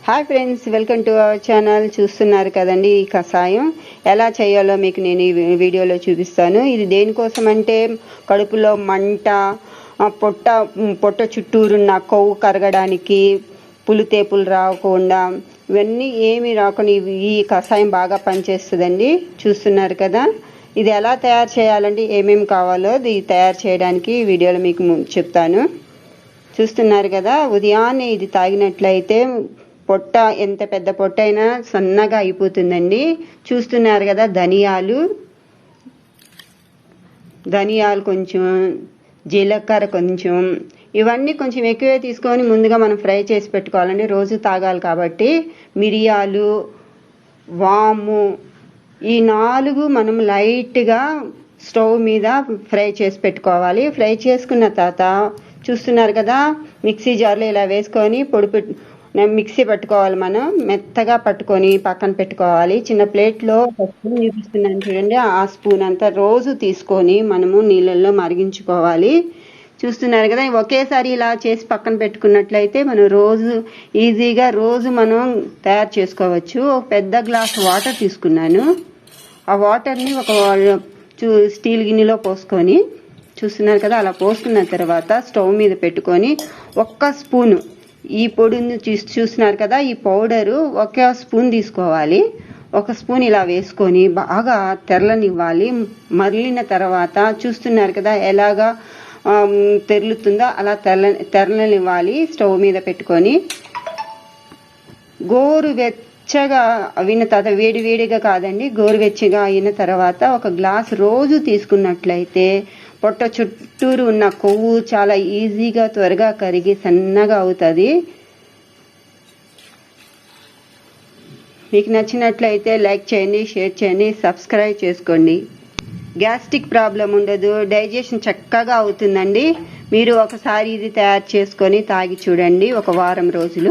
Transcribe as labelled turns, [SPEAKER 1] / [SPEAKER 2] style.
[SPEAKER 1] Hi friends, welcome to our channel. చూస్తున్నారు కదండి, ఈ కషాయం ఎలా చేయాలో మీకు నేను ఈ వీడియోలో చూపిస్తాను. ఇది దేనికోసం అంటే కడుపులో మంట, పొట్ట చుట్టూరున్న కొవ్వు కరగడానికి, పులుతేపులు రాకుండా, ఇవన్నీ ఏమి రాకుండా ఈ కషాయం బాగా పనిచేస్తుందండి. చూస్తున్నారు కదా, ఇది ఎలా తయారు చేయాలంటే ఏమేమి కావాలో ఇది తయారు చేయడానికి ఈ వీడియోలో మీకు చెప్తాను. చూస్తున్నారు కదా, ఉదయాన్నే ఇది తాగినట్లయితే పొట్ట ఎంత పెద్ద పొట్ట అయినా సన్నగా అయిపోతుందండి. చూస్తున్నారు కదా, ధనియాలు కొంచెం, జీలకర్ర కొంచెం, ఇవన్నీ కొంచెం ఎక్కువే తీసుకొని ముందుగా మనం ఫ్రై చేసి పెట్టుకోవాలండి. రోజు తాగాలి కాబట్టి మిరియాలు, వాము, ఈ 4 మనం లైట్గా స్టవ్ మీద ఫ్రై చేసి పెట్టుకోవాలి. ఫ్రై చేసుకున్న తర్వాత చూస్తున్నారు కదా, మిక్సీ జార్లో ఇలా వేసుకొని మిక్సీ పట్టుకోవాలి. మనం మెత్తగా పట్టుకొని పక్కన పెట్టుకోవాలి. చిన్న ప్లేట్లో స్పూన్ చూపిస్తున్నాను చూడండి, ఆ స్పూన్ అంతా రోజు తీసుకొని మనము నీళ్ళల్లో మరిగించుకోవాలి. చూస్తున్నారు కదా, ఒకేసారి ఇలా చేసి పక్కన పెట్టుకున్నట్లయితే మనం ఈజీగా మనం తయారు చేసుకోవచ్చు. ఒక పెద్ద గ్లాస్ వాటర్ తీసుకున్నాను. ఆ వాటర్ని ఒక స్టీల్ గిన్నెలో పోసుకొని, చూస్తున్నారు కదా, అలా పోసుకున్న తర్వాత స్టవ్ మీద పెట్టుకొని ఒక్క స్పూను ఈ పొడిని చూస్తున్నారు కదా, ఈ పౌడరు ఒక స్పూన్ తీసుకోవాలి. ఒక స్పూన్ ఇలా వేసుకొని బాగా తెరలనివ్వాలి. మరలిన తర్వాత చూస్తున్నారు కదా ఎలాగా తెరులుతుందో అలా తెరలనివ్వాలి. స్టవ్ మీద పెట్టుకొని గోరువెచ్చగా అయిన తర్వాత, వేడిగా కాదండి, గోరువెచ్చగా అయిన తర్వాత ఒక గ్లాస్ రోజు తీసుకున్నట్లయితే పొట్ట చుట్టూరు ఉన్న కొవ్వు చాలా ఈజీగా త్వరగా కరిగి సన్నగా అవుతుంది. మీకు నచ్చినట్లయితే లైక్ చేయండి, షేర్ చేయండి, సబ్స్క్రైబ్ చేసుకోండి. గ్యాస్ట్రిక్ ప్రాబ్లం ఉండదు, డైజెషన్ చక్కగా అవుతుందండి. మీరు ఒకసారి ఇది తయారు చేసుకొని తాగి చూడండి, ఒక వారం రోజులు.